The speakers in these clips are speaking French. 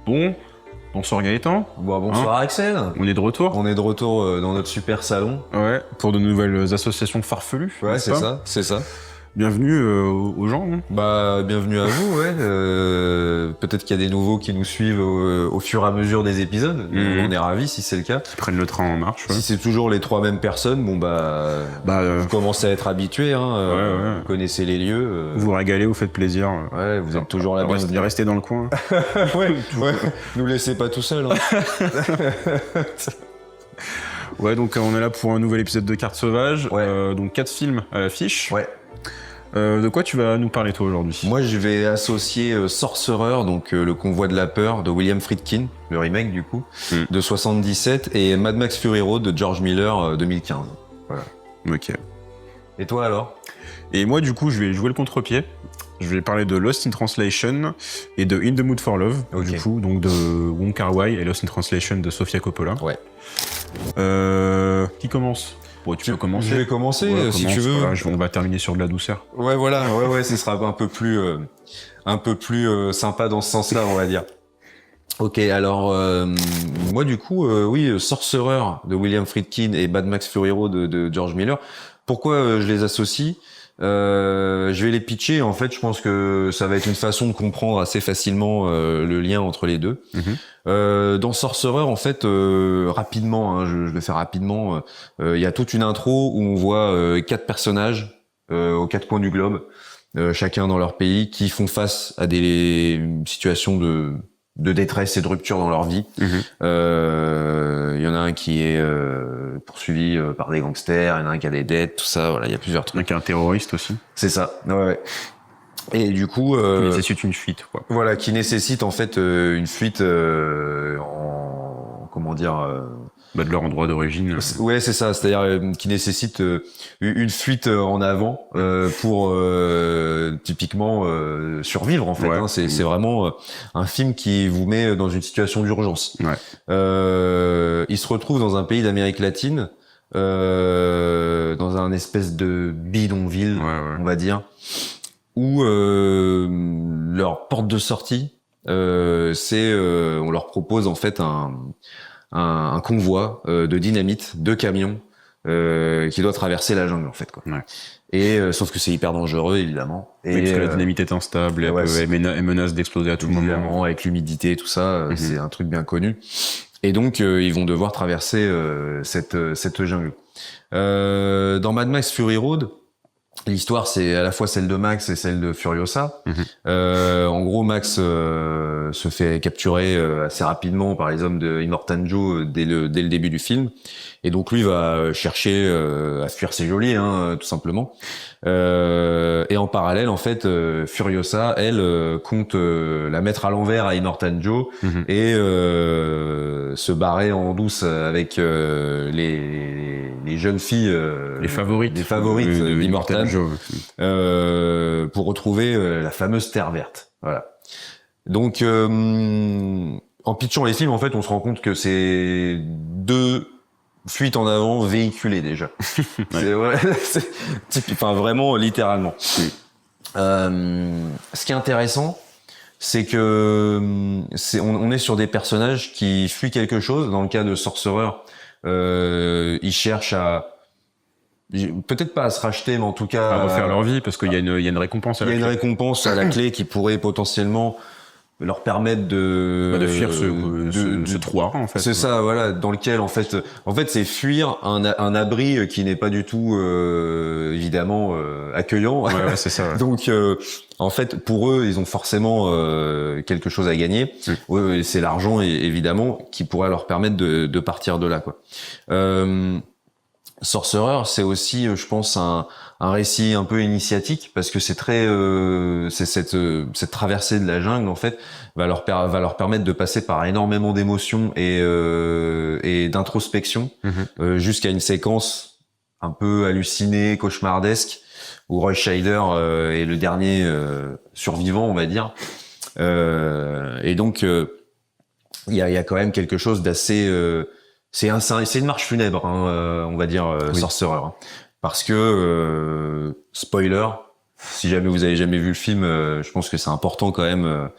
Bon, bonsoir Gaëtan. Bon, bonsoir Axel. On est de retour. On est de retour dans notre super salon. Ouais, pour de nouvelles associations farfelues. Ouais, c'est ça, c'est ça. Bienvenue aux gens. Hein. Bah, bienvenue à vous, ouais. Peut-être qu'il y a des nouveaux qui nous suivent au fur et à mesure des épisodes. On est ravis si c'est le cas. Qui prennent le train en marche. Ouais. Si c'est toujours les trois mêmes personnes, bon vous commencez à être habitués, hein. Vous connaissez les lieux. Vous régalez, vous faites plaisir. Ouais, vous êtes toujours là. Restez dans le coin. ouais. Nous laissez pas tout seuls. Hein. Ouais, donc on est là pour un nouvel épisode de Cartes Sauvages. Ouais. Donc 4 films à l'affiche. Ouais. De quoi tu vas nous parler toi aujourd'hui? Moi je vais associer Sorcerer, donc le convoi de la peur de William Friedkin, le remake du coup, de 77, et Mad Max Fury Road de George Miller 2015. Voilà. Ok. Et toi alors? Et moi du coup je vais jouer le contre-pied. Je vais parler de Lost in Translation et de In the Mood for Love, Okay. du coup, donc de Wong Kar-wai et Lost in Translation de Sofia Coppola. Ouais. Qui commence? Bon, tu peux commencer. Je vais commencer si tu veux. Voilà, on va terminer sur de la douceur. Ouais, voilà. Ouais, ce sera un peu plus sympa dans ce sens-là, on va dire. Ok, alors moi du coup, oui, Sorcerer de William Friedkin et Mad Max Fury Road de George Miller. Pourquoi je les associe? Je vais les pitcher. En fait, je pense que ça va être une façon de comprendre assez facilement le lien entre les deux. Dans Sorcerer, en fait, rapidement, hein, je le fais rapidement. Il y a toute une intro où on voit 4 personnages aux 4 coins du globe, chacun dans leur pays, qui font face à des situations de détresse et de rupture dans leur vie. Il y en a un qui est poursuivi par des gangsters, il y en a un qui a des dettes, tout ça. Voilà, il y a plusieurs trucs. Il y a un terroriste aussi. C'est ça. Ouais. Et du coup, qui nécessite une fuite, quoi. Voilà, qui nécessite en fait une fuite en comment dire. De leur endroit d'origine. Ouais, c'est ça. C'est-à-dire qui nécessite une fuite en avant pour typiquement survivre en fait. Ouais. Hein. C'est vraiment un film qui vous met dans une situation d'urgence. Ouais. Il se retrouve dans un pays d'Amérique latine, dans un espèce de bidonville, on va dire, où leur porte de sortie, c'est on leur propose en fait un convoi de dynamite, 2 camions qui doit traverser la jungle en fait quoi. Ouais. Et sauf que c'est hyper dangereux évidemment. Et parce que la dynamite est instable, elle menace d'exploser à tout moment. Avec l'humidité et tout ça, c'est un truc bien connu. Et donc ils vont devoir traverser cette jungle. Dans Mad Max Fury Road, l'histoire, c'est à la fois celle de Max et celle de Furiosa. En gros, Max se fait capturer assez rapidement par les hommes de Immortan Joe dès le début du film. Et donc, lui va chercher à fuir ses geôliers, hein, tout simplement. Et en parallèle, en fait, Furiosa, elle, compte la mettre à l'envers à Immortan Joe et se barrer en douce avec les jeunes filles, les favorites d'Immortan pour retrouver la fameuse Terre verte. Voilà. Donc, en pitchant les films, en fait, on se rend compte que c'est 2 fuites en avant véhiculées déjà. C'est typique, enfin vraiment littéralement. Ce qui est intéressant, c'est que on est sur des personnages qui fuient quelque chose. Dans le cas de Sorcerer, ils cherchent à peut-être pas à se racheter, mais en tout cas à refaire leur vie, parce qu'il y a une récompense à la clé. Il y a une récompense à la clé qui pourrait potentiellement leur permettre de fuir ce trou en fait. C'est ça, voilà, dans lequel en fait c'est fuir un abri qui n'est pas du tout évidemment accueillant. Ouais, c'est ça. Ouais. Donc en fait pour eux ils ont forcément quelque chose à gagner. C'est l'argent évidemment qui pourrait leur permettre de partir de là quoi. Sorcerer, c'est aussi, je pense, un récit un peu initiatique parce que c'est très, c'est cette traversée de la jungle en fait va leur permettre de passer par énormément d'émotions et d'introspection jusqu'à une séquence un peu hallucinée, cauchemardesque où Roy Scheider est le dernier survivant, on va dire. Et donc il y a quand même quelque chose d'assez c'est une marche funèbre, hein, on va dire, Sorcerer. Hein. Parce que, spoiler, si jamais vous avez jamais vu le film, je pense que c'est important quand même,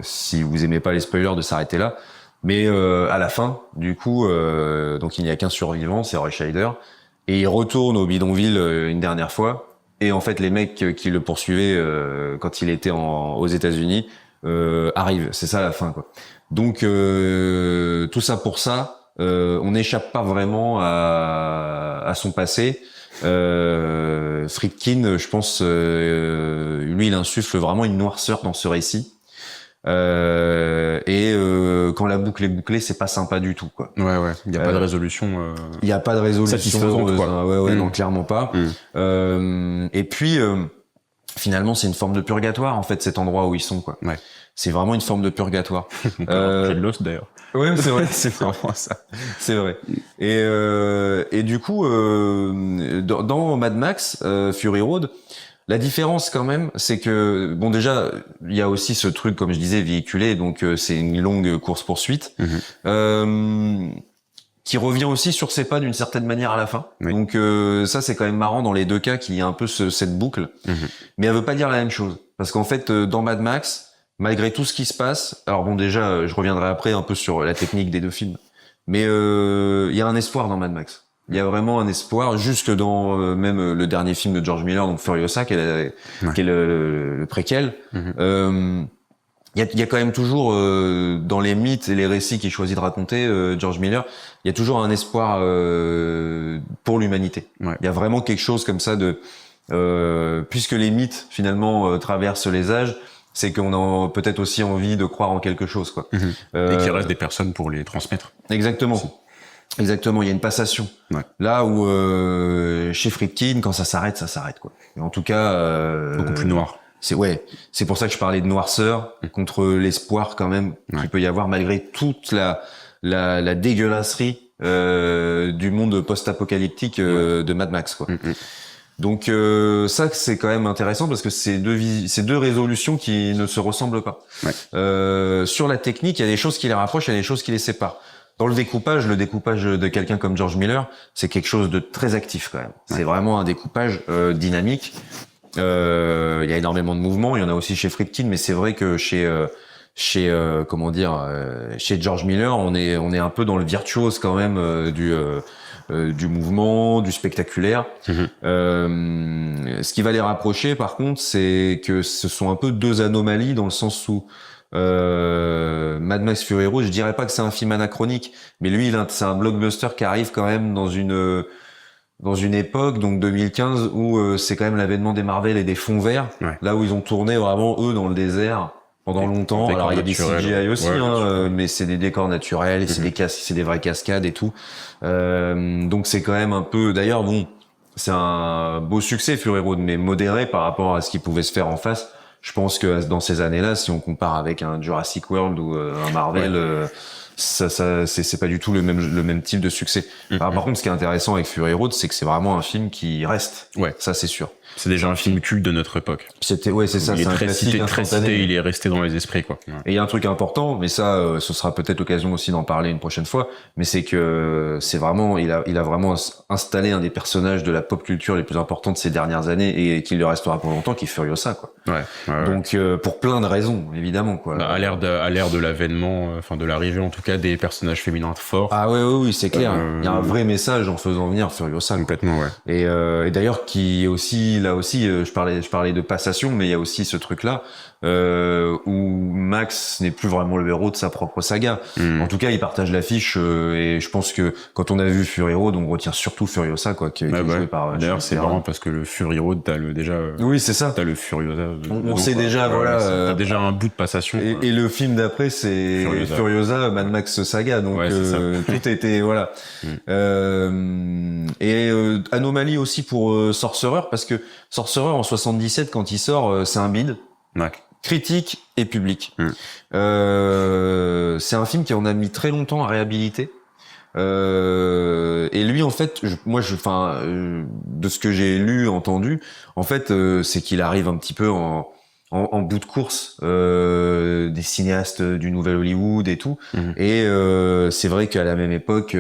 si vous aimez pas les spoilers, de s'arrêter là. Mais à la fin, du coup, donc il n'y a qu'un survivant, c'est Roy Scheider, et il retourne au bidonville une dernière fois. Et en fait, les mecs qui le poursuivaient quand il était aux États-Unis arrivent. C'est ça la fin, quoi. Donc tout ça pour ça, on n'échappe pas vraiment à son passé. Friedkin, je pense, lui, il insuffle vraiment une noirceur dans ce récit. Quand la boucle est bouclée, c'est pas sympa du tout, quoi. Ouais. Il n'y a pas de résolution. Il y a pas de résolution. Satisfaisante, quoi. Non, clairement pas. Et puis, finalement, c'est une forme de purgatoire, en fait, cet endroit où ils sont, quoi. Ouais. C'est vraiment une forme de purgatoire. J'ai de Lost, d'ailleurs. Ouais, c'est vrai, c'est vraiment ça. C'est vrai. Et du coup, dans Mad Max, Fury Road, la différence quand même, c'est que bon, déjà, il y a aussi ce truc, comme je disais, véhiculé, donc c'est une longue course-poursuite, qui revient aussi sur ses pas d'une certaine manière à la fin. Oui. Donc ça, c'est quand même marrant dans les deux cas qu'il y a un peu cette boucle, mais elle veut pas dire la même chose, parce qu'en fait, dans Mad Max, malgré tout ce qui se passe, alors bon, déjà, je reviendrai après un peu sur la technique des deux films, mais il y a un espoir dans Mad Max. Il y a vraiment un espoir, jusque dans même le dernier film de George Miller, donc Furiosa, qui est le préquel. Il y a quand même toujours dans les mythes et les récits qu'il choisit de raconter, George Miller, il y a toujours un espoir pour l'humanité. Ouais. Il y a vraiment quelque chose comme ça de puisque les mythes finalement traversent les âges, c'est qu'on a peut-être aussi envie de croire en quelque chose, quoi. Et qu'il reste des personnes pour les transmettre. Exactement. Exactement, il y a une passation. Ouais. Là où chez Friedkin, quand ça s'arrête, quoi. Et en tout cas, Beaucoup plus noir. C'est pour ça que je parlais de noirceur contre l'espoir quand même qu'il peut y avoir malgré toute la dégueulasserie du monde post-apocalyptique de Mad Max, quoi. Donc ça, c'est quand même intéressant parce que c'est deux résolutions qui ne se ressemblent pas. Sur la technique, il y a des choses qui les rapprochent, il y a des choses qui les séparent. Dans le découpage de quelqu'un comme George Miller, c'est quelque chose de très actif quand même. C'est vraiment un découpage dynamique. Il y a énormément de mouvements. Il y en a aussi chez Friedkin, mais c'est vrai que chez George Miller, on est un peu dans le virtuose quand même du mouvement, du spectaculaire. Ce qui va les rapprocher, par contre, c'est que ce sont un peu deux anomalies dans le sens où Mad Max Fury Road, je dirais pas que c'est un film anachronique, mais lui, c'est un blockbuster qui arrive quand même dans une époque, donc 2015, où c'est quand même l'avènement des Marvel et des fonds verts, là où ils ont tourné vraiment eux dans le désert pendant longtemps. Alors il y a des CGI aussi, mais c'est des décors naturels, c'est des vraies cascades et tout. Donc c'est quand même un peu. D'ailleurs, bon, c'est un beau succès Fury Road, mais modéré par rapport à ce qui pouvait se faire en face. Je pense que dans ces années-là, si on compare avec un Jurassic World ou un Marvel, c'est pas du tout le même type de succès. Par contre, ce qui est intéressant avec Fury Road, c'est que c'est vraiment un film qui reste. Ça, c'est sûr. C'est déjà un film culte de notre époque. C'est ça. Il est un très classique cité, il est resté dans les esprits, quoi. Et il y a un truc important, mais ça, ce sera peut-être l'occasion aussi d'en parler une prochaine fois. Mais c'est que c'est vraiment, il a vraiment installé un des personnages de la pop culture les plus importants de ces dernières années et qui le restera pour longtemps, qui est Furiosa, quoi. Donc pour plein de raisons, évidemment, quoi. À l'ère de l'avènement, enfin de l'arrivée en tout cas des personnages féminins forts. Ah oui, c'est clair. Il y a un vrai message en faisant venir Furiosa. Complètement, Et d'ailleurs, qui est aussi là aussi, je parlais de passation, mais il y a aussi ce truc-là où Max n'est plus vraiment le héros de sa propre saga. En tout cas, il partage l'affiche et je pense que quand on a vu Fury Road, on retient surtout Furiosa, quoi, qui est joué par. D'ailleurs, c'est marrant parce que le Fury Road, t'as déjà. Oui, c'est ça. T'as le Furiosa. On sait déjà, voilà. T'as déjà un bout de passation. Et le film d'après, c'est Furiosa, Mad Max Saga. Donc tout était voilà. Anomalie aussi pour Sorcerer, parce que Sorcerer en 77 quand il sort, c'est un bide. Critique et public. C'est un film qui en a mis très longtemps à réhabiliter. Et lui, en fait, de ce que j'ai lu, entendu, en fait, c'est qu'il arrive un petit peu en bout de course des cinéastes du Nouvel Hollywood et tout. Et c'est vrai qu'à la même époque,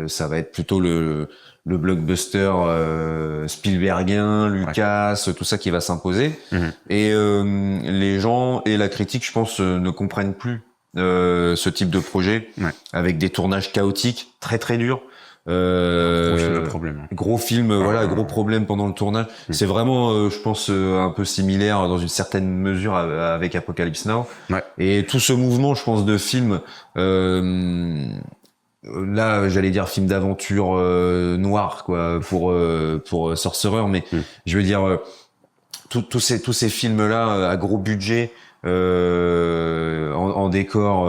ça va être plutôt le blockbuster Spielbergien, Lucas, tout ça qui va s'imposer. Et les gens et la critique, je pense, ne comprennent plus ce type de projet avec des tournages chaotiques, très très durs. Gros film, voilà, gros problème pendant le tournage. C'est vraiment, je pense, un peu similaire dans une certaine mesure avec Apocalypse Now. Et tout ce mouvement, je pense, de films, là, j'allais dire film d'aventure noir, quoi, pour Sorcerer, mais je veux dire tous ces films-là à gros budget. En décor,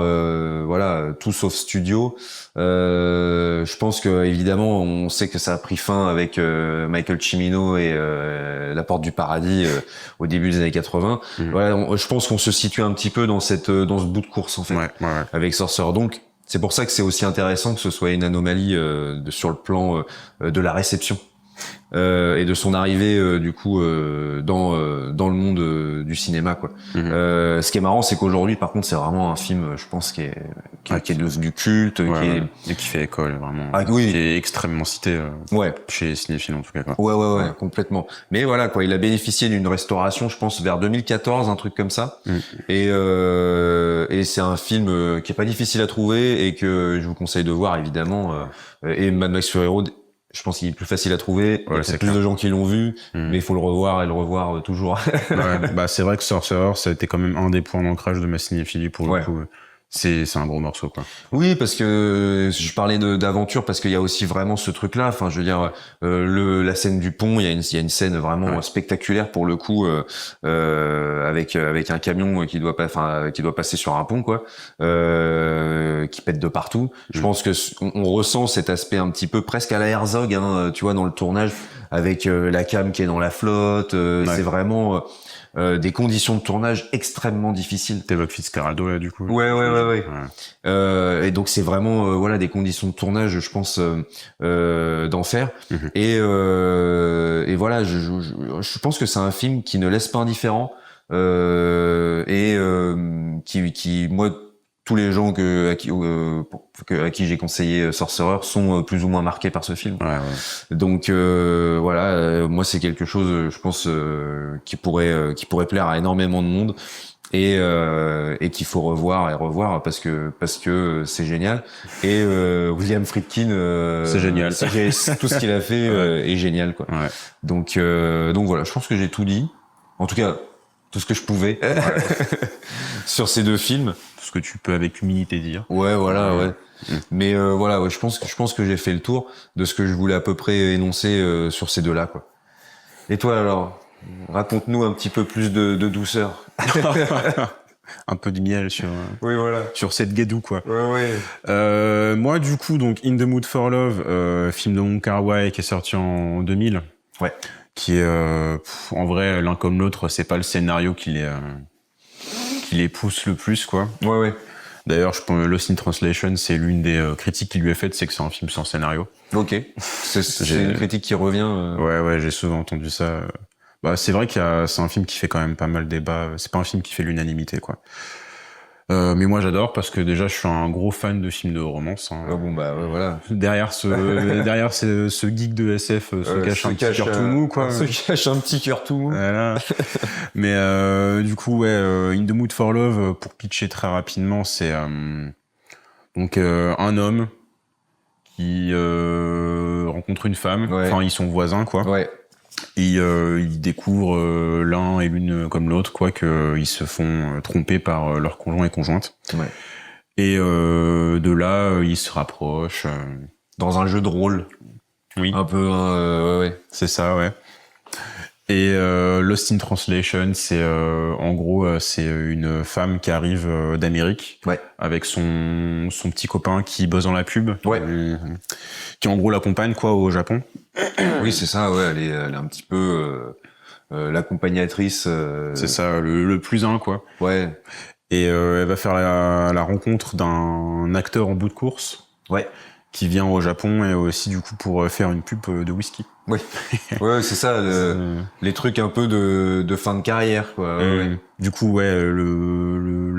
voilà, tout sauf studio. Je pense que évidemment, on sait que ça a pris fin avec Michael Cimino et La Porte du Paradis au début des années 80. Voilà, je pense qu'on se situe un petit peu dans ce bout de course en fait, avec Sorcerer. Donc c'est pour ça que c'est aussi intéressant que ce soit une anomalie sur le plan de la réception. Et de son arrivée du coup dans le monde du cinéma quoi. Ce qui est marrant c'est qu'aujourd'hui par contre c'est vraiment un film je pense qui est devenu culte, et qui fait école vraiment, qui est extrêmement cité chez les cinéphiles en tout cas quoi. Ouais, complètement. Mais voilà quoi, il a bénéficié d'une restauration je pense vers 2014 un truc comme ça. Et c'est un film qui est pas difficile à trouver et que je vous conseille de voir évidemment. Et Mad Max Fury Road, je pense qu'il est plus facile à trouver. Il y a plus de gens qui l'ont vu, mais il faut le revoir et le revoir toujours. Bah c'est vrai que Sorcerer, ça a été quand même un des points d'ancrage de ma cinéphilie pour le coup. C'est un gros morceau quoi. Oui, parce que je parlais d'aventure parce qu'il y a aussi vraiment ce truc là, enfin je veux dire la scène du pont, il y a une scène vraiment spectaculaire pour le coup avec un camion qui doit passer sur un pont quoi, qui pète de partout. Je pense que on ressent cet aspect un petit peu presque à la Herzog hein, tu vois dans le tournage avec la cam qui est dans la flotte, c'est vraiment des conditions de tournage extrêmement difficiles. T'évoques Fitzcarraldo là du coup. Ouais. Et donc c'est vraiment voilà des conditions de tournage je pense d'enfer. Et voilà je pense que c'est un film qui ne laisse pas indifférent et qui moi tous les gens à qui j'ai conseillé Sorcerer sont plus ou moins marqués par ce film. Donc voilà, moi c'est quelque chose, je pense, qui pourrait plaire à énormément de monde et qu'il faut revoir parce que c'est génial. Et William Friedkin, c'est génial. Tout ce qu'il a fait est génial quoi. Donc voilà, je pense que j'ai tout dit. En tout cas, tout ce que je pouvais sur ces deux films. Ce que tu peux avec humilité dire. Ouais. Mais voilà, je pense que j'ai fait le tour de ce que je voulais à peu près énoncer sur ces deux-là, quoi. Et toi alors, raconte-nous un petit peu plus de douceur. Un peu de miel sur cette guédou quoi. Moi du coup donc In the Mood for Love, film de Wong Kar-wai qui est sorti en 2000. Qui est en vrai l'un comme l'autre, c'est pas le scénario qui les pousse le plus quoi. D'ailleurs je pense Lost in Translation c'est l'une des critiques qui lui est faite, c'est que c'est un film sans scénario. C'est une critique qui revient. Ouais j'ai souvent entendu ça. Bah c'est vrai c'est un film qui fait quand même pas mal débat, c'est pas un film qui fait l'unanimité quoi. Mais moi j'adore parce que déjà je suis un gros fan de films de romance. Voilà. Derrière ce geek de SF se cache un petit cœur tout mou quoi. Se cache un petit cœur tout mou. Voilà. Mais du coup In the Mood for Love pour pitcher très rapidement c'est donc un homme qui rencontre une femme. Enfin ils sont voisins quoi. Et ils découvrent l'un et l'une comme l'autre quoi qu'ils se font tromper par leur conjoint et conjointe. Et de là ils se rapprochent dans un jeu de rôle. Un peu c'est ça Et Lost in Translation c'est en gros c'est une femme qui arrive d'Amérique avec son petit copain qui bosse dans la pub qui en gros l'accompagne quoi au Japon. Oui c'est ça elle est un petit peu l'accompagnatrice. C'est ça le plus un quoi. Et elle va faire la rencontre d'un acteur en bout de course. qui vient au Japon et aussi du coup pour faire une pub de whisky. Oui. Ouais, c'est ça, les trucs un peu de fin de carrière, quoi. Ouais. Du coup, ouais,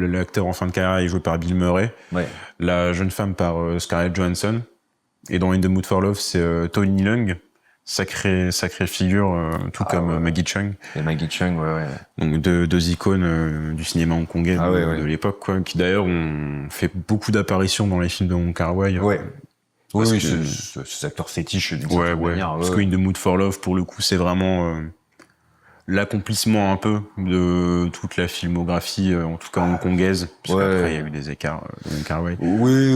l'acteur en fin de carrière est joué par Bill Murray. Ouais. La jeune femme par Scarlett Johansson. Et dans In the Mood for Love, c'est Tony Leung. Sacrée figure, tout comme Maggie Cheung. Et Maggie Cheung, ouais. Donc deux icônes du cinéma hongkongais de l'époque, quoi, qui d'ailleurs ont fait beaucoup d'apparitions dans les films de Wong Kar-wai. Ouais. Oui, ces acteurs fétiches d'une ouais, certaine manière. Parce que In the Mood for Love, pour le coup, c'est vraiment l'accomplissement un peu de toute la filmographie, en tout cas hongkongaise. Parce qu'après, il y a eu des écarts de Wong Kar-wai. Oui.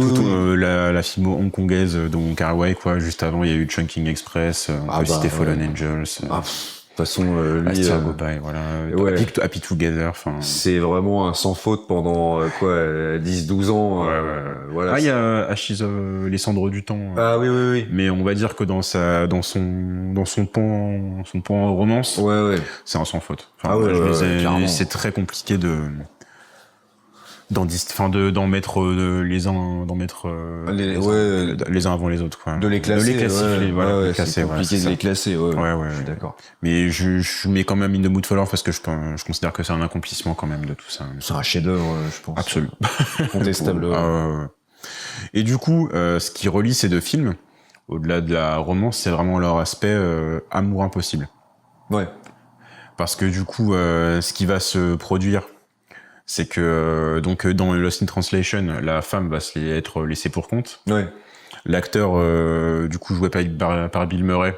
La filmo hongkongaise de Wong Kar-wai, quoi. Juste avant, il y a eu Chungking Express, on peut citer Fallen Angels. De toute façon, lui, Astral Goodbye, voilà. Happy Together, enfin. C'est vraiment un sans faute pendant, 10-12 ans. Voilà. Il y a Ashes of les cendres du temps. Ah oui. Mais on va dire que dans son pan romance. Ouais. C'est un sans faute. Enfin, c'est très compliqué d'en mettre les uns avant les autres, quoi. De les classer. C'est compliqué de les classer, ouais. Je suis d'accord. Mais je mets quand même In the Mood for Love parce que je considère que c'est un accomplissement quand même de tout ça. C'est un chef-d'œuvre, je pense. Absolument. Contestable. Et du coup, ce qui relie ces deux films, au-delà de la romance, c'est vraiment leur aspect amour impossible. Ouais. Parce que du coup, ce qui va se produire, c'est que donc dans Lost in Translation, la femme va être laissée pour compte. Ouais. L'acteur du coup joué par Bill Murray,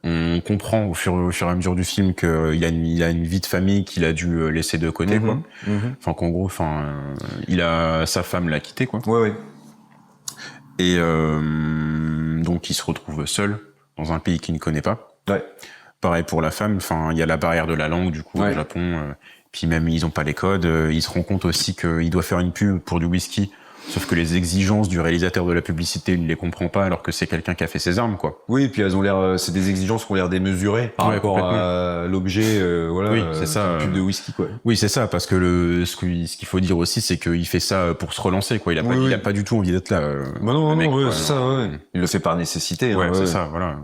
on comprend au fur et à mesure du film qu'il a une vie de famille qu'il a dû laisser de côté, quoi. Enfin qu'en gros, sa femme l'a quitté, quoi. Ouais. Et donc il se retrouve seul dans un pays qu'il ne connaît pas. Ouais. Pareil pour la femme, il y a la barrière de la langue du coup au Japon. Puis même ils ont pas les codes. Il se rend compte aussi qu'il doit faire une pub pour du whisky. Sauf que les exigences du réalisateur de la publicité, il ne les comprend pas alors que c'est quelqu'un qui a fait ses armes, quoi. Oui, puis elles ont l'air, c'est des exigences qui ont l'air démesurées par rapport à l'objet, Oui, c'est ça. Pub de whisky, quoi. Oui, c'est ça, parce que ce qu'il faut dire aussi, c'est qu'il fait ça pour se relancer, quoi. Il a pas du tout envie d'être là. Non, c'est ça, ouais. Il le fait par nécessité. Ouais, c'est ça, voilà.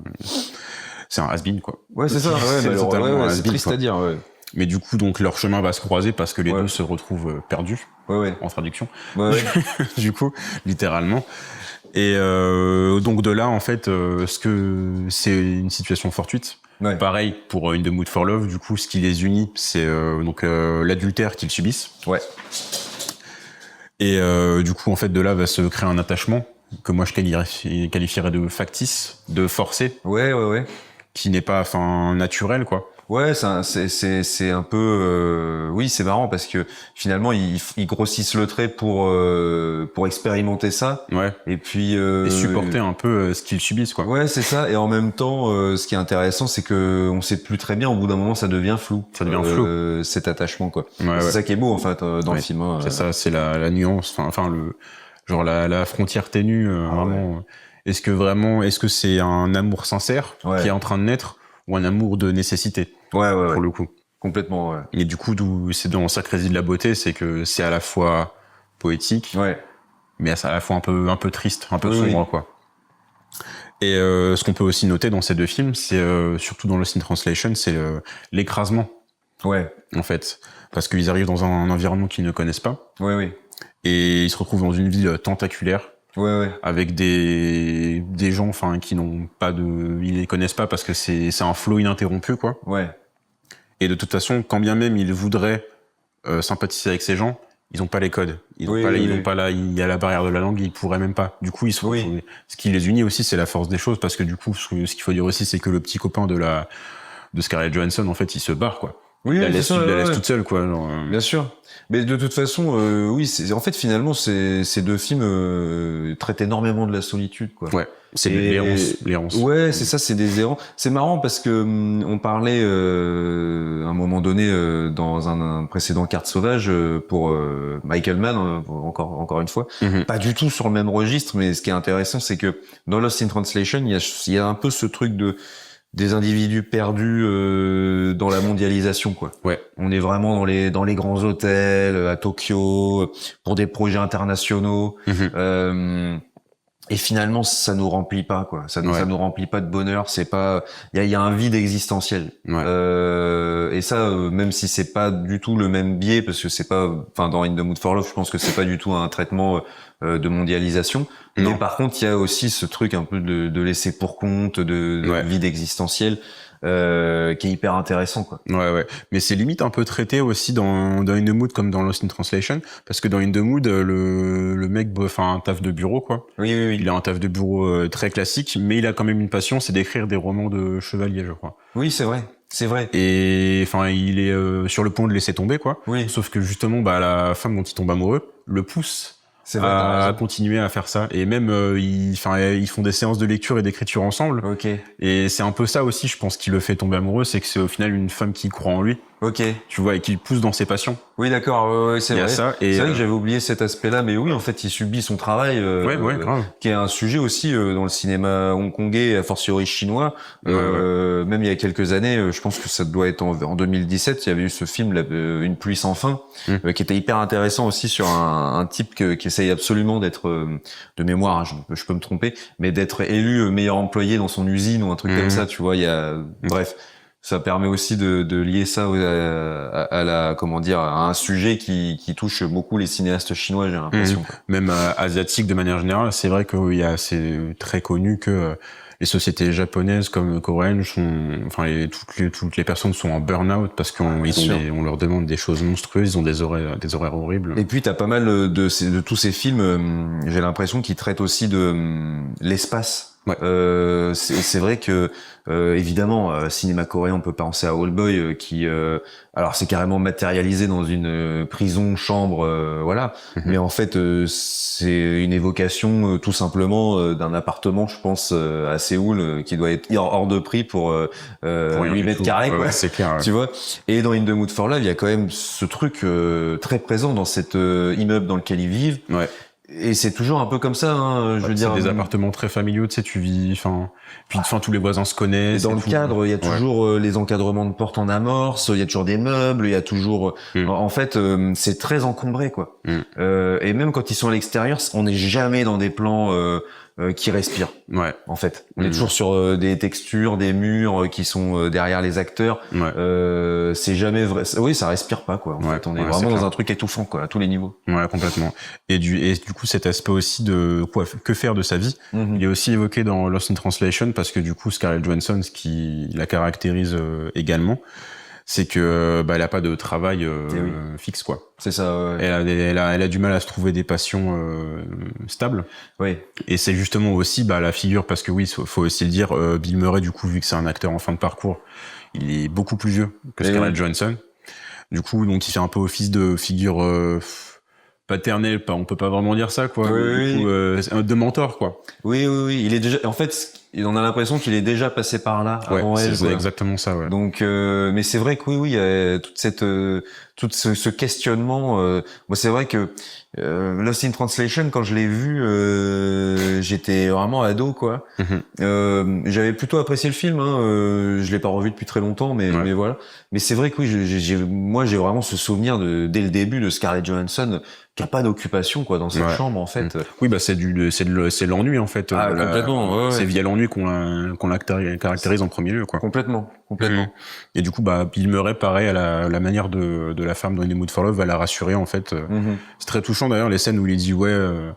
C'est un has-been, quoi. Ouais, c'est ça, c'est triste à dire, ouais. Mais du coup, donc, leur chemin va se croiser parce que les deux se retrouvent perdus. En traduction. Du coup, littéralement. Et donc de là, en fait, ce que c'est une situation fortuite. Ouais. Pareil pour In the Mood for Love. Du coup, ce qui les unit, c'est l'adultère qu'ils subissent. Ouais. Et du coup, en fait, de là va se créer un attachement que moi je qualifierais de factice, de forcé. Ouais. Qui n'est pas, naturel, quoi. Ouais, c'est un peu oui, c'est marrant parce que finalement ils grossissent le trait pour expérimenter ça. Ouais. Et puis et supporter un peu ce qu'ils subissent, quoi. Ouais, c'est ça. Et en même temps, ce qui est intéressant, c'est que on sait plus très bien. Au bout d'un moment, ça devient flou. Ça devient flou. Cet attachement, quoi. Ouais, c'est ça qui est beau en fait dans le film. Hein, c'est ça, c'est la nuance. La frontière ténue. Vraiment. Est-ce que c'est un amour sincère qui est en train de naître? Ou un amour de nécessité, pour le coup. Complètement, ouais. Et du coup, c'est dans ça que réside la beauté, c'est que c'est à la fois poétique, mais c'est à la fois un peu triste, un peu sombre, quoi. Et ce qu'on peut aussi noter dans ces deux films, c'est surtout dans Lost in Translation, c'est l'écrasement. Ouais. En fait, parce qu'ils arrivent dans un environnement qu'ils ne connaissent pas. Oui. Et ils se retrouvent dans une ville tentaculaire. Ouais. Avec des gens, qui n'ont pas ils les connaissent pas parce que c'est un flot ininterrompu, quoi. Ouais. Et de toute façon, quand bien même ils voudraient sympathiser avec ces gens, ils ont pas les codes. Ils ont il y a la barrière de la langue, ils pourraient même pas. Du coup, ce qui les unit aussi, c'est la force des choses, parce que du coup, ce qu'il faut dire aussi, c'est que le petit copain de Scarlett Johansson, en fait, il se barre, quoi. Oui, il la laisse toute seule, quoi. Bien sûr. Mais de toute façon, en fait, finalement, ces deux films traitent énormément de la solitude, quoi. Ouais. C'est l'errance. Ouais, c'est ça, c'est des errants. C'est marrant parce que on parlait à un moment donné dans un précédent Carte sauvage pour Michael Mann, encore une fois, pas du tout sur le même registre, mais ce qui est intéressant, c'est que dans Lost in Translation, il y a un peu ce truc des individus perdus dans la mondialisation, quoi. Ouais. On est vraiment dans les grands hôtels à Tokyo pour des projets internationaux. Et finalement, ça nous remplit pas, quoi. Ça nous remplit pas de bonheur. C'est pas, il y a un vide existentiel. Ouais. Et ça, même si c'est pas du tout le même biais, parce que c'est pas, enfin, dans In the Mood for Love, je pense que c'est pas du tout un traitement de mondialisation. Non. Mais par contre, il y a aussi ce truc un peu de laisser pour compte, de vide existentiel. Qui est hyper intéressant, quoi. Ouais. Mais c'est limite un peu traité aussi dans In the Mood comme dans Lost in Translation, parce que dans In the Mood, le mec fait un taf de bureau, quoi. Oui. Il a un taf de bureau très classique, mais il a quand même une passion, c'est d'écrire des romans de chevalier, je crois. Oui, c'est vrai. C'est vrai. Et enfin, il est sur le point de laisser tomber, quoi. Oui. Sauf que justement, la femme dont il tombe amoureux le pousse C'est vrai, à continuer à faire ça. Et même, ils font des séances de lecture et d'écriture ensemble. Ok. Et c'est un peu ça aussi, je pense, qui le fait tomber amoureux, c'est que c'est au final une femme qui croit en lui. Ok. Tu vois, et qui le pousse dans ses passions. Oui, d'accord. Ouais, c'est Il y a vrai. ça. Et C'est vrai que j'avais oublié cet aspect-là, mais oui, en fait, il subit son travail, grave. qui est un sujet aussi dans le cinéma hongkongais, a fortiori chinois. Même il y a quelques années, je pense que ça doit être en 2017, il y avait eu ce film, Une pluie sans fin, qui était hyper intéressant aussi sur un type qui essaye absolument d'être, de mémoire, hein, je peux me tromper, mais d'être élu meilleur employé dans son usine ou un truc comme ça. Tu vois, il y a, bref. Ça permet aussi de lier ça à la, comment dire, à un sujet qui touche beaucoup les cinéastes chinois, j'ai l'impression. Même asiatique de manière générale, c'est vrai que c'est très connu que les sociétés japonaises comme coréennes toutes les personnes sont en burn-out parce on leur demande des choses monstrueuses, ils ont des horaires horribles. Et puis t'as pas mal de tous ces films, j'ai l'impression qu'ils traitent aussi de l'espace. Ouais. C'est vrai que évidemment cinéma coréen, on peut penser à Oldboy qui alors c'est carrément matérialisé dans une prison chambre, voilà, mais en fait c'est une évocation tout simplement d'un appartement, je pense, à Séoul qui doit être hors de prix pour 8 mètres carrés, quoi. Ouais, c'est clair. Tu vois. Et dans In the Mood for Love, il y a quand même ce truc très présent dans cet immeuble dans lequel ils vivent. Ouais. Et c'est toujours un peu comme ça, hein, je veux dire. C'est des appartements très familiaux, tu sais, tu vis, tous les voisins se connaissent. Dans le cadre, il y a toujours les encadrements de portes en amorce, il y a toujours des meubles, il y a toujours. En fait, c'est très encombré, quoi. Et même quand ils sont à l'extérieur, on n'est jamais dans des plans qui respirent. Ouais. En fait, on est toujours sur des textures, des murs qui sont derrière les acteurs. C'est jamais vrai. Oui, ça respire pas, quoi. En fait, on est vraiment dans un truc étouffant, quoi, à tous les niveaux. Ouais, complètement. Et du coup, cet aspect aussi de que faire de sa vie, il est aussi évoqué dans Lost in Translation parce que du coup, Scarlett Johansson, ce qui la caractérise également, c'est que elle a pas de travail fixe, quoi. C'est ça. Ouais. Elle a du mal à se trouver des passions stables. Oui. Et c'est justement aussi la figure, parce que oui, faut aussi le dire, Bill Murray, du coup, vu que c'est un acteur en fin de parcours, il est beaucoup plus vieux que Scarlett Johansson. Du coup, donc il fait un peu office de figure paternelle, on peut pas vraiment dire ça, quoi. Oui, du coup, de mentor, quoi. Oui. Il est déjà. En fait, on a l'impression qu'il est déjà passé par là avant elle. C'est exactement ça. Ouais. Donc, mais c'est vrai que oui, il y a toute cette, ce questionnement. Moi, c'est vrai que Lost in Translation, quand je l'ai vu, j'étais vraiment ado, quoi. J'avais plutôt apprécié le film. Je l'ai pas revu depuis très longtemps, mais voilà. Mais c'est vrai que oui, moi, j'ai vraiment ce souvenir dès le début de Scarlett Johansson qui a pas d'occupation, quoi, dans cette chambre, en fait. Oui, c'est l'ennui, en fait. Complètement. C'est via l'ennui qu'on la caractérise en premier lieu, quoi. Complètement. Et du coup, Bill Murray, pareil, à la manière de la femme dans In the Mood for Love, va la rassurer, en fait. C'est très touchant, d'ailleurs, les scènes où il dit, je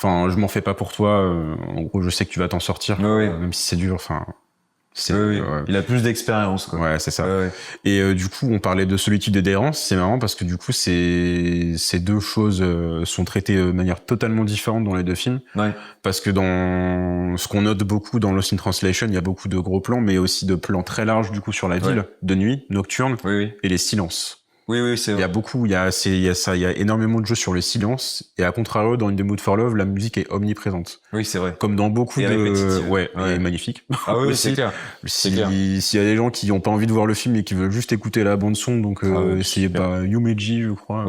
m'en fais pas pour toi, en gros, je sais que tu vas t'en sortir, même si c'est dur, il a plus d'expérience, quoi. Ouais, c'est ça. Et du coup, on parlait de solitude et d'errance. C'est marrant parce que du coup, ces deux choses sont traitées de manière totalement différente dans les deux films. Parce que dans ce qu'on note beaucoup dans Lost in Translation, il y a beaucoup de gros plans, mais aussi de plans très larges du coup sur la ville, de nuit, nocturne, et les silences. Oui, c'est vrai. Il y a énormément de jeux sur le silence, et à contrario, dans In the Mood for Love, la musique est omniprésente. Oui, c'est vrai. Comme dans beaucoup et magnifique. Ah oui, c'est clair. S'il y a des gens qui ont pas envie de voir le film et qui veulent juste écouter la bande son, donc c'est Yumeji, je crois.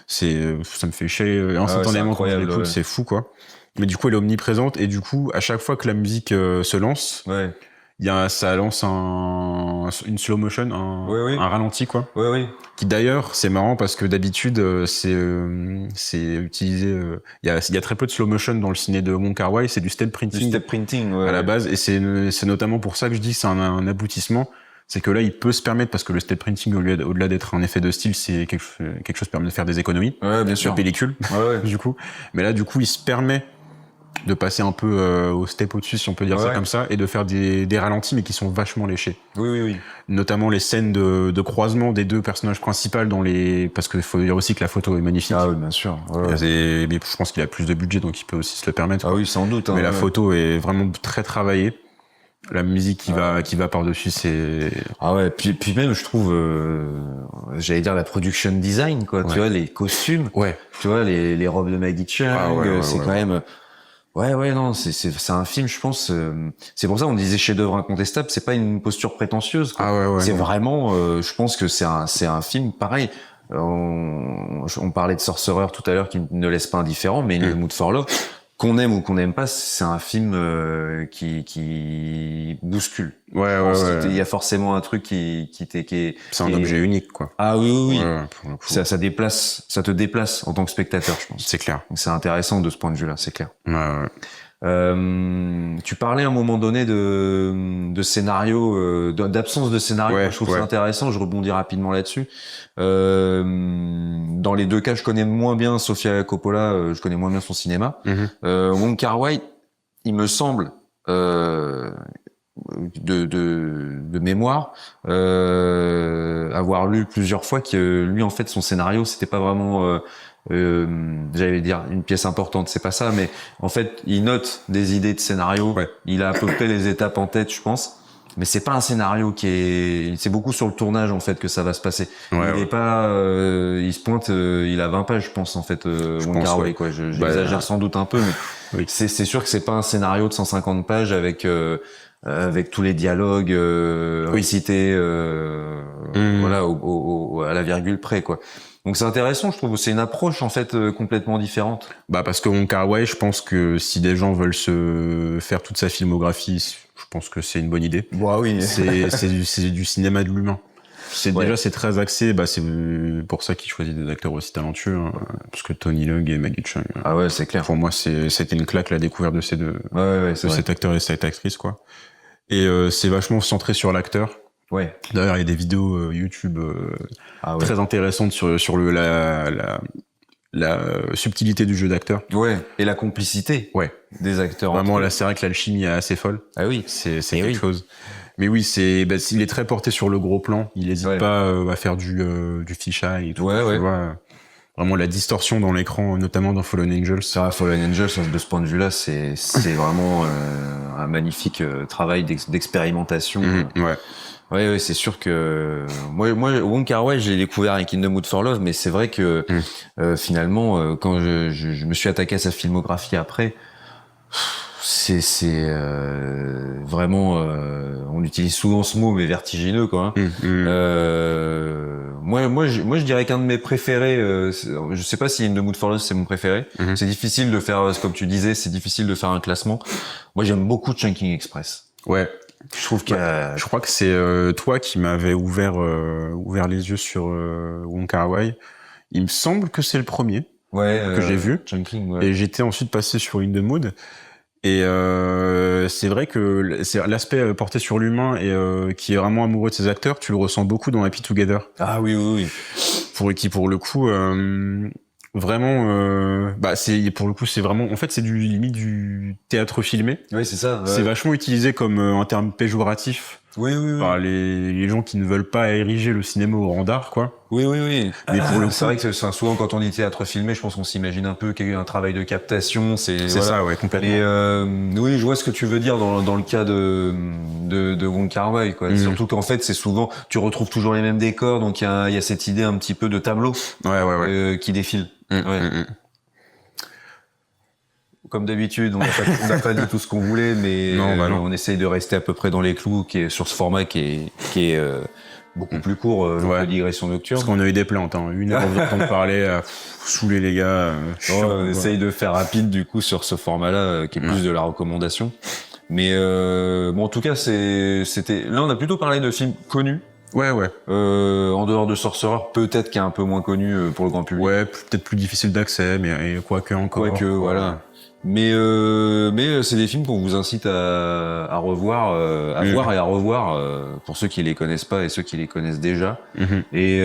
Ça me fait chier instantanément quand je l'écoute, c'est fou, quoi. Mais du coup, elle est omniprésente, et du coup, à chaque fois que la musique se lance, ça lance une slow motion, un ralenti, quoi. Oui, oui. Qui d'ailleurs, c'est marrant parce que d'habitude, c'est utilisé. Il y a très peu de slow motion dans le ciné de Wong Kar-wai. C'est du step printing. Du step printing, à la base, et c'est notamment pour ça que je dis que c'est un aboutissement. C'est que là, il peut se permettre, parce que le step printing, au-delà d'être un effet de style, c'est quelque chose qui permet de faire des économies. Ouais, bien sûr. De pellicule, du coup. Mais là, du coup, il se permet de passer un peu au step au-dessus, si on peut dire ça comme ça, et de faire des ralentis, mais qui sont vachement léchés. Oui, oui, oui. Notamment les scènes de croisement des deux personnages principaux parce qu'il faut dire aussi que la photo est magnifique. Ah oui, bien sûr. Mais je pense qu'il a plus de budget, donc il peut aussi se le permettre. Ah oui, sans doute. Mais la photo est vraiment très travaillée. La musique qui va par-dessus, c'est... Ah ouais, puis même, je trouve, j'allais dire la production design, quoi. Tu vois, les costumes. Ouais. Tu vois, les robes de Maggie Cheung, c'est quand même... Ouais, non, c'est un film, je pense. C'est pour ça on disait chef-d'œuvre incontestable. C'est pas une posture prétentieuse, quoi. Ah ouais. C'est vraiment. Je pense que c'est un film pareil. On parlait de Sorcerer tout à l'heure qui ne laisse pas indifférent, mais In the Mood for Love, qu'on aime ou qu'on n'aime pas, c'est un film qui bouscule. Ouais. Il y a forcément un truc qui est. C'est un objet unique, quoi. Ah oui. Ouais, pour le coup. Ça te déplace en tant que spectateur, je pense. C'est clair. Donc c'est intéressant de ce point de vue-là, c'est clair. Ouais. Tu parlais à un moment donné de scénario, d'absence de scénario. Je trouve ça intéressant. Je rebondis rapidement là-dessus. Dans les deux cas, je connais moins bien Sofia Coppola. Je connais moins bien son cinéma. Wong Kar-wai, il me semble de mémoire avoir lu plusieurs fois que lui, en fait, son scénario, c'était pas vraiment j'allais dire une pièce importante, c'est pas ça, mais en fait il note des idées de scénario, il a à peu près les étapes en tête, je pense, mais c'est pas un scénario c'est beaucoup sur le tournage en fait que ça va se passer. Il est pas il se pointe, il a 20 pages je pense en fait, Wong Kar-wai, quoi. J'exagère sans doute un peu, mais c'est sûr que c'est pas un scénario de 150 pages avec tous les dialogues récités voilà à la virgule près, quoi. Donc c'est intéressant, je trouve. C'est une approche en fait complètement différente. Parce que Wong Kar-wai, je pense que si des gens veulent se faire toute sa filmographie, je pense que c'est une bonne idée. Oui. C'est du cinéma de l'humain. Déjà c'est très axé. C'est pour ça qu'il choisit des acteurs aussi talentueux, hein, parce que Tony Leung et Maggie Cheung. Ah ouais, c'est clair. Pour moi, c'était une claque la découverte de ces deux, de cet acteur et cette actrice, quoi. Et c'est vachement centré sur l'acteur. Ouais. D'ailleurs, il y a des vidéos YouTube très intéressantes sur la subtilité du jeu d'acteur. Ouais. Et la complicité. Ouais. Des acteurs. Vraiment, là, c'est vrai que l'alchimie est assez folle. Ah oui. C'est quelque chose. Mais oui, il est très porté sur le gros plan. Il hésite pas à faire du fisheye et tout. Tu vois, vraiment la distorsion dans l'écran, notamment dans Fallen Angels. Fallen Angels, de ce point de vue-là, c'est vraiment un magnifique travail d'expérimentation. Ouais, c'est sûr que moi Wong Kar-wai, je l'ai découvert avec In the Mood for Love, mais c'est vrai que finalement quand je me suis attaqué à sa filmographie après, c'est vraiment on utilise souvent ce mot, mais vertigineux, quoi. Moi je dirais qu'un de mes préférés, je sais pas si In the Mood for Love c'est mon préféré. C'est difficile de faire, comme tu disais, c'est difficile de faire un classement. Moi j'aime beaucoup Chungking Express. Ouais. Je trouve que je crois que c'est toi qui m'avais ouvert les yeux sur Wong Kar-wai. Il me semble que c'est le premier que j'ai vu. Chungking, et j'étais ensuite passé sur In the Mood. Et c'est vrai que c'est l'aspect porté sur l'humain et qui est vraiment amoureux de ses acteurs, tu le ressens beaucoup dans Happy Together. Ah oui. Pour le coup vraiment pour le coup c'est vraiment, en fait c'est limite du théâtre filmé. Oui, c'est ça. C'est vachement utilisé comme un terme péjoratif. Oui. Par les gens qui ne veulent pas ériger le cinéma au rang d'art, quoi. Oui. Mais pour le coup, c'est vrai que souvent quand on dit théâtre filmé, je pense qu'on s'imagine un peu qu'il y a eu un travail de captation. C'est ça, ouais, complètement. Et oui, je vois ce que tu veux dire dans le cas de Wong Kar-wai, quoi. Surtout qu'en fait, c'est souvent, tu retrouves toujours les mêmes décors, donc il y a cette idée un petit peu de tableau qui défile. Comme d'habitude, on n'a pas dit tout ce qu'on voulait, mais non. On essaye de rester à peu près dans les clous, qui est sur ce format qui est beaucoup plus court, la digression nocturne. Parce qu'on a eu des plantes, hein. 1 heure de temps de parler, saouler les gars. On essaye de faire rapide du coup sur ce format-là, qui est plus de la recommandation. Mais bon, en tout cas, c'était. Là, on a plutôt parlé de films connus. Ouais. En dehors de Sorcerer, peut-être qu'il est un peu moins connu pour le grand public. Ouais, peut-être plus difficile d'accès, mais quoique encore. Quoique, voilà. Mais c'est des films qu'on vous incite à revoir, à voir et à revoir pour ceux qui les connaissent pas et ceux qui les connaissent déjà. Et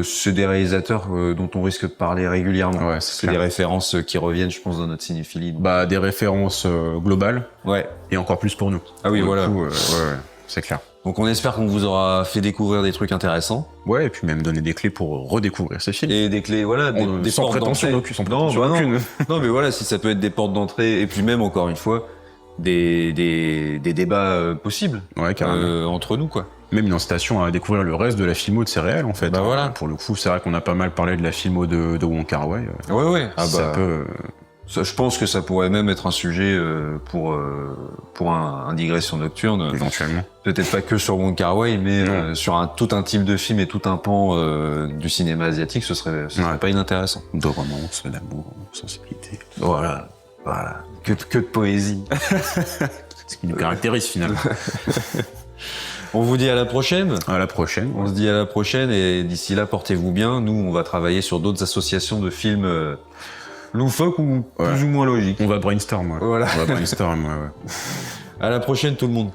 c'est des réalisateurs dont on risque de parler régulièrement. Ouais, c'est des références qui reviennent, je pense, dans notre cinéphilie. Donc. Bah, des références globales. Ouais. Et encore plus pour nous. Ah oui, pour voilà. Le coup, ouais, c'est clair. Donc on espère qu'on vous aura fait découvrir des trucs intéressants. Ouais, et puis même donner des clés pour redécouvrir ces films. Et des clés, voilà, des sans portes prétention d'entrée. sans prétention aucune. Non, mais voilà, si ça peut être des portes d'entrée, et puis même, encore une fois, des débats possibles Ouais, carrément. entre nous, quoi. Même une incitation à découvrir le reste de la filmo de ces réels, en fait. Bah voilà. Pour le coup, c'est vrai qu'on a pas mal parlé de la filmo de Wong Kar-wai. Ouais. Ah ça bah, peut... ça, je pense que ça pourrait même être un sujet pour un digression nocturne. Éventuellement. Peut-être pas que sur Wong Kar-wai, mais sur tout un type de film et tout un pan du cinéma asiatique, ce serait pas inintéressant. De romance, d'amour, sensibilité. Voilà. Que de poésie. Ce qui nous caractérise, finalement. On vous dit à la prochaine. À la prochaine. On se dit à la prochaine et d'ici là, portez-vous bien. Nous, on va travailler sur d'autres associations de films loufoques ou plus ou moins logiques. On va brainstorm, ouais. Voilà. On va brainstorm, ouais. À la prochaine, tout le monde.